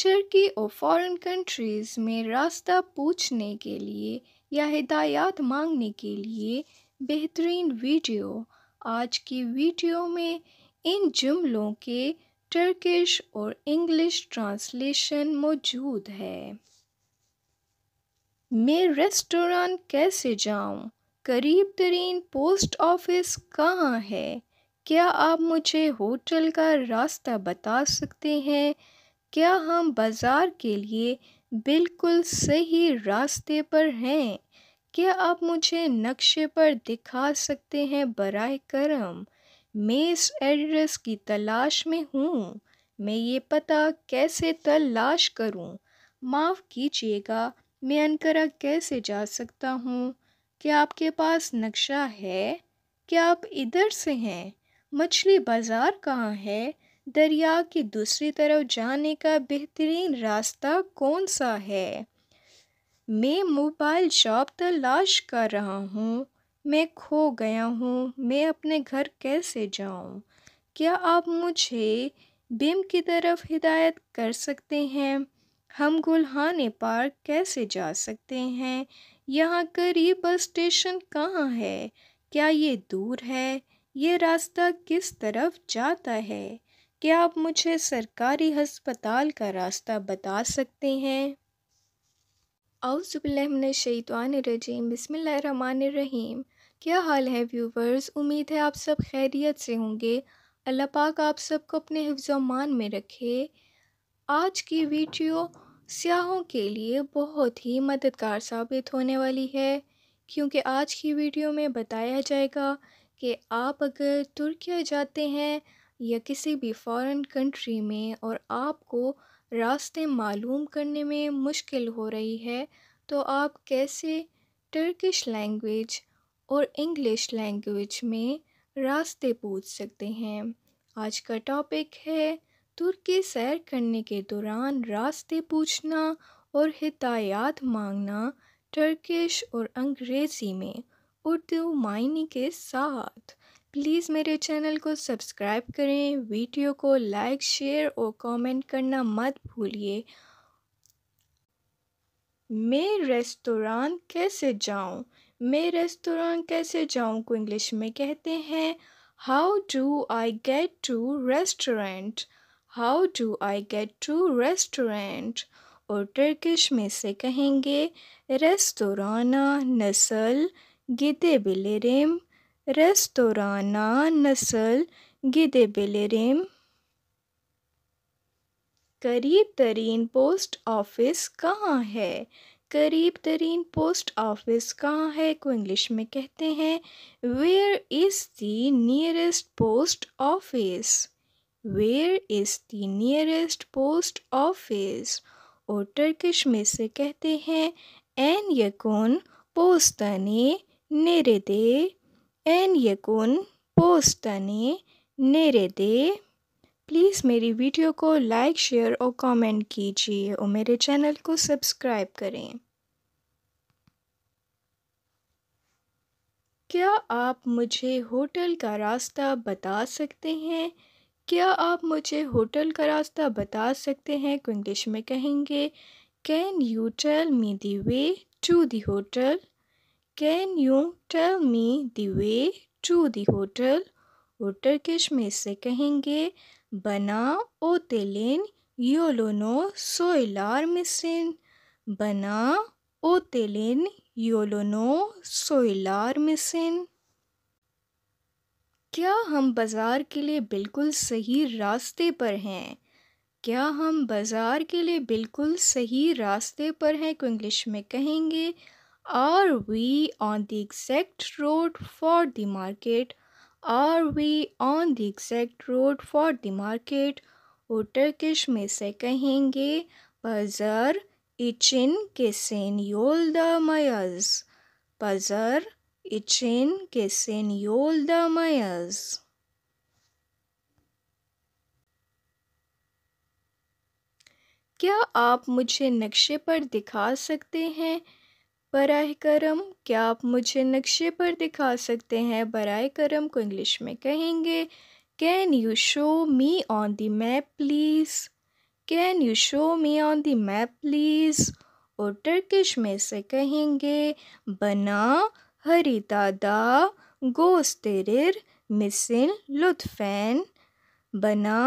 Turkey और foreign countries में रास्ता पूछने के लिए या हिदायत मांगने के लिए बेहतरीन वीडियो। आज की वीडियो में इन जुमलों के टर्किश और इंग्लिश ट्रांसलेशन मौजूद है। मैं रेस्टोरेंट कैसे जाऊं? करीब तरीन पोस्ट ऑफिस कहाँ है? क्या आप मुझे होटल का रास्ता बता सकते हैं? क्या हम बाज़ार के लिए बिल्कुल सही रास्ते पर हैं? क्या आप मुझे नक्शे पर दिखा सकते हैं बराए करम? मैं इस एड्रेस की तलाश में हूँ। मैं ये पता कैसे तलाश करूँ? माफ़ कीजिएगा, मैं अंकारा कैसे जा सकता हूँ? क्या आपके पास नक्शा है? क्या आप इधर से हैं? मछली बाज़ार कहाँ है? दरिया की दूसरी तरफ जाने का बेहतरीन रास्ता कौन सा है? मैं मोबाइल शॉप तलाश कर रहा हूँ। मैं खो गया हूँ। मैं अपने घर कैसे जाऊँ? क्या आप मुझे बिम की तरफ हिदायत कर सकते हैं? हम गुलहाने पार्क कैसे जा सकते हैं? यहाँ करीब बस स्टेशन कहाँ है? क्या ये दूर है? ये रास्ता किस तरफ जाता है? क्या आप मुझे सरकारी अस्पताल का रास्ता बता सकते हैं? औज़ुबिल्लाहिमिनश्शैतानिर्रजीम बिस्मिल्लाहिर्रहमानिर्रहीम। क्या हाल है व्यूवर्स? उम्मीद है आप सब खैरियत से होंगे। अल्लाह पाक आप सबको अपने हिफ्ज़ अमान में रखे। आज की वीडियो सियाहों के लिए बहुत ही मददगार साबित होने वाली है, क्योंकि आज की वीडियो में बताया जाएगा कि आप अगर तुर्किया जाते हैं या किसी भी फॉरेन कंट्री में और आपको रास्ते मालूम करने में मुश्किल हो रही है, तो आप कैसे टर्किश लैंग्वेज और इंग्लिश लैंग्वेज में रास्ते पूछ सकते हैं। आज का टॉपिक है तुर्की सैर करने के दौरान रास्ते पूछना और हिदायत मांगना टर्किश और अंग्रेज़ी में उर्दू मायने के साथ। प्लीज़ मेरे चैनल को सब्सक्राइब करें, वीडियो को लाइक, शेयर और कमेंट करना मत भूलिए। मैं रेस्टोरेंट कैसे जाऊं? मैं रेस्टोरेंट कैसे जाऊं को इंग्लिश में कहते हैं how do I get to restaurant. How do I get to restaurant. और टर्किश में से कहेंगे रेस्टोराना नस्ल गिदेबिलिरिम। रेस्टोराना नस्ल गिदेबिलिरिम। करीब तरीन पोस्ट ऑफिस कहाँ है? करीब तरीन पोस्ट ऑफिस कहाँ है को इंग्लिश में कहते हैं where is the nearest post office. Where is the nearest post office. और टर्किश में से कहते हैं एन यकुन पोस्ताने नेरेदे। एन यकुन पोस्ताने नेरेदे। प्लीज़ मेरी वीडियो को लाइक, शेयर और कमेंट कीजिए और मेरे चैनल को सब्सक्राइब करें। क्या आप मुझे होटल का रास्ता बता सकते हैं? क्या आप मुझे होटल का रास्ता बता सकते हैं को इंग्लिश में कहेंगे can you tell me the way to the hotel. Can you tell me the way to the hotel. और टर्किश में से कहेंगे बना ओतेलिन योलोनो सोइलार मिसिन। बना ओतेलिन योलोनो सोइलार मिसिन। क्या हम बाज़ार के लिए बिल्कुल सही रास्ते पर हैं? क्या हम बाज़ार के लिए बिल्कुल सही रास्ते पर हैं को इंग्लिश में कहेंगे are we on the exact road for the market. Are we on the exact road for the market. और टर्किश में से कहेंगे पज़र इचिन केसेन योल द मयज़। पज़र इचिन केसेन योल द मयज़। क्या आप मुझे नक्शे पर दिखा सकते हैं बराए करम? क्या आप मुझे नक्शे पर दिखा सकते हैं बराए करम को इंग्लिश में कहेंगे can you show me on the map please. Can you show me on the map please. और टर्किश में से कहेंगे बना हरितादा गोस्तेरिर मिसिल लुत्फेन। बना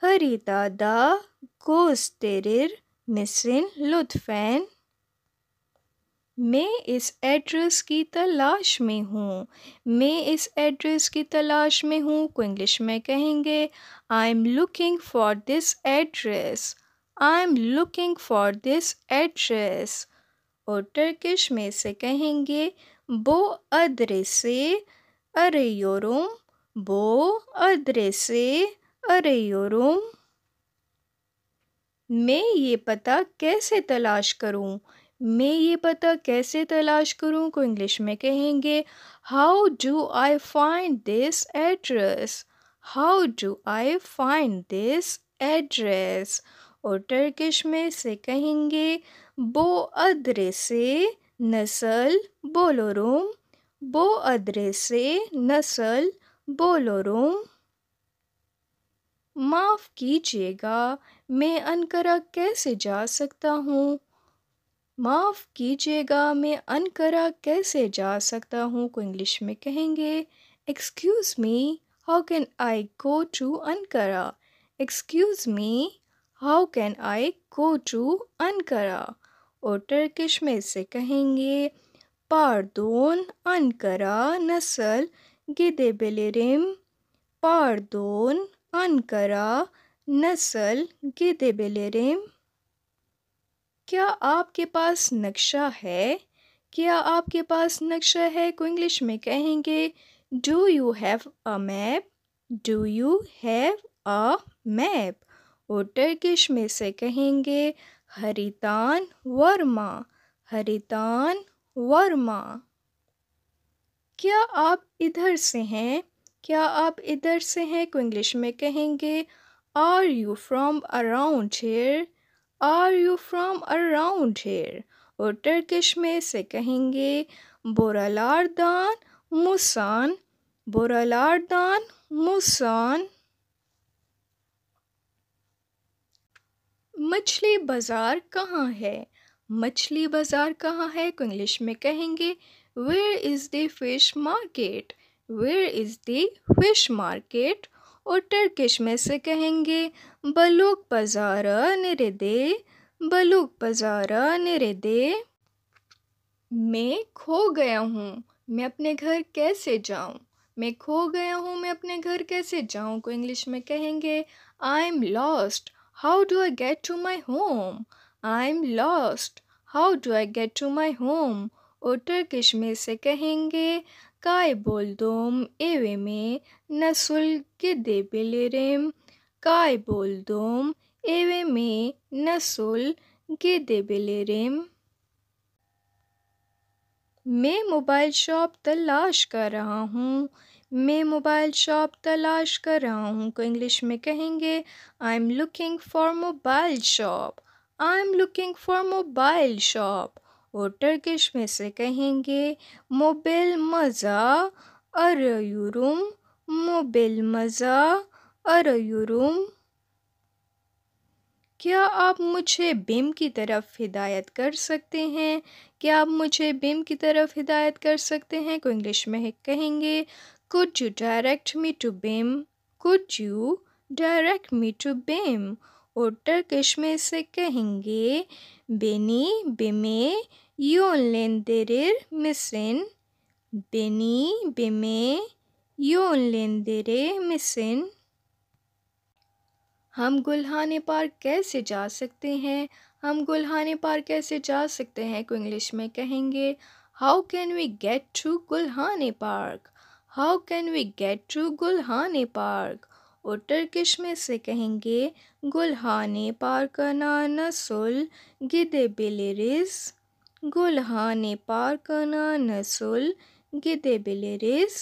हरितादा गोस्तेरिर मिसिल लुत्फेन। मैं इस एड्रेस की तलाश में हूँ। मैं इस एड्रेस की तलाश में हूँ को इंग्लिश में कहेंगे I am looking for this address. I am looking for this address. और टर्किश में से कहेंगे बो अद्रेसे अरेयोरुम। बो अद्रेसे अरेयोरुम। मैं ये पता कैसे तलाश करूँ। मैं ये पता कैसे तलाश करूँ को इंग्लिश में कहेंगे how do I find this address. How do I find this address. और टर्किश में से कहेंगे बो अद्रेसे नसल बोलोरुम। बो अद्रेसे नसल बोलोरुम। माफ़ कीजिएगा, मैं अनकरा कैसे जा सकता हूँ। माफ़ कीजिएगा, मैं अनकरा कैसे जा सकता हूँ को इंग्लिश में कहेंगे excuse me, how can I go to Ankara. Excuse me, how can I go to Ankara. और टर्किश में से कहेंगे पार्दोन अनकरा नसल गिदेबिलिरिम। पार्दोन अनकरा नसल गिदेबिलिरिम। क्या आपके पास नक्शा है। क्या आपके पास नक्शा है को इंग्लिश में कहेंगे do you have a map. Do you have a map. और टर्किश में से कहेंगे हरितान वर्मा। हरितान वर्मा। क्या आप इधर से हैं। क्या आप इधर से हैं को इंग्लिश में कहेंगे are you from around here. Are you from around here. और टर्किश में से कहेंगे बोरालार्दान मुसान। बोरालार्दान मुसान। मछली बाज़ार कहाँ है। मछली बाज़ार कहाँ है को इंग्लिश में कहेंगे where is the fish market. Where is the fish market. और टर्किश में से कहेंगे बलूक बाज़ारा निरेदे। बलूक बाज़ारा निरेदे। मैं खो गया हूँ, मैं अपने घर कैसे जाऊँ। मैं खो गया हूँ, मैं अपने घर कैसे जाऊँ को इंग्लिश में कहेंगे I am lost, how do I get to my home. I am lost, how do I get to my home. और टर्किश में से कहेंगे काय बोलदोम एवे में नसुल गिदेबिलिरिम। काय बोलदोम एवे में नसुल गिदेबिलिरिम। मैं मोबाइल शॉप तलाश कर रहा हूँ। मैं मोबाइल शॉप तलाश कर रहा हूँ को इंग्लिश में कहेंगे I am looking for mobile shop. I am looking for mobile shop. और टर्किश में से कहेंगे मोबिल मज़ा अरयुरुम। मोबिल मज़ा अरयुरुम। क्या आप मुझे बिम की तरफ हिदायत कर सकते हैं। क्या आप मुझे बिम की तरफ हिदायत कर सकते हैं को इंग्लिश में कहेंगे could you direct me to BIM. Could you direct me to BIM. और टर्किश में से कहेंगे बेनी बिमे योनलेंदेरिर मिसिन। बेनी बिमे योनलेंदेरे मिसिन। हम गुल्हाने पार्क कैसे जा सकते हैं। हम गुल्हाने पार्क कैसे जा सकते हैं को इंग्लिश में कहेंगे how can we get to Gulhane park. How can we get to Gulhane park. और टर्किश में से कहेंगे गुल्हाने पार्क ना नसुल गिदेबिलिरिस। गुल्हाने पार्क ना नसुल गिदेबिलिरिस।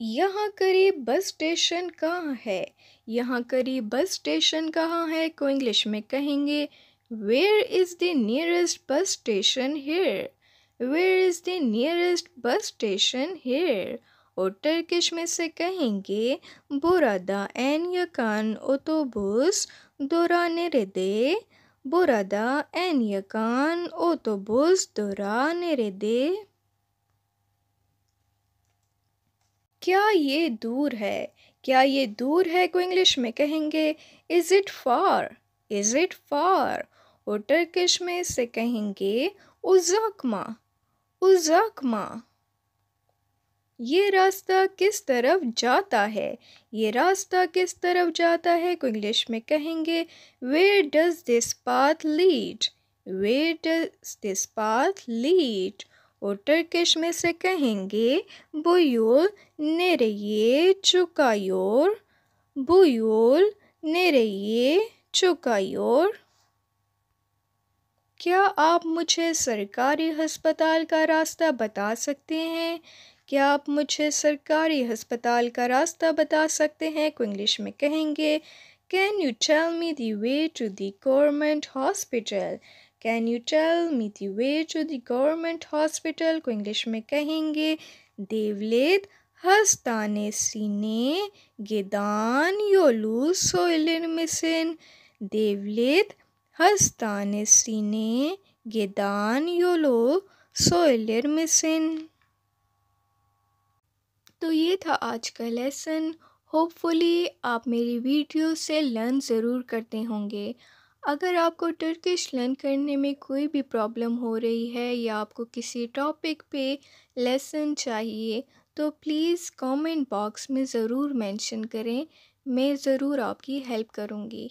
यहाँ करीब बस स्टेशन कहाँ है। यहाँ करीब बस स्टेशन कहाँ है को इंग्लिश में कहेंगे where is the nearest bus station here. Where is the nearest bus station here. और टर्किश में से कहेंगे burada en yakın otobüs Dora nerede? Burada en yakın otobüs durağı nerede? क्या ये दूर है? क्या ये दूर है को इंग्लिश में कहेंगे is it far? Is it far? और टर्किश में इसे कहेंगे उज़ाकमा। उज़ाकमा। ये रास्ता किस तरफ जाता है? ये रास्ता किस तरफ जाता है को इंग्लिश में कहेंगे where does this path lead? Where does this path lead? और टर्किश में से कहेंगे बुयुल nereye çıkıyor? Bu yol nereye çıkıyor? क्या आप मुझे सरकारी अस्पताल का रास्ता बता सकते हैं? क्या आप मुझे सरकारी अस्पताल का रास्ता बता सकते हैं को इंग्लिश में कहेंगे can you tell me the way to the government hospital? Can you tell me the way to the government hospital को इंग्लिश में कहेंगे devlet hastanesine giden yolu söyler misin? Devlet hastanesine giden yolu söyler misin? तो ये था आज का lesson. Hopefully आप मेरी वीडियो से लर्न ज़रूर करते होंगे। अगर आपको टर्किश लर्न करने में कोई भी प्रॉब्लम हो रही है या आपको किसी टॉपिक पे लेसन चाहिए तो प्लीज़ कमेंट बॉक्स में ज़रूर मेंशन करें, मैं ज़रूर आपकी हेल्प करूँगी।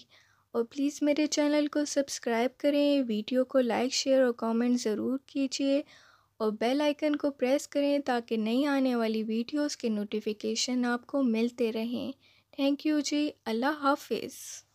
और प्लीज़ मेरे चैनल को सब्सक्राइब करें, वीडियो को लाइक शेयर और कमेंट ज़रूर कीजिए और बेल आइकन को प्रेस करें ताकि नई आने वाली वीडियोस के नोटिफिकेशन आपको मिलते रहें। थैंक यू जी। अल्लाह हाफिज़।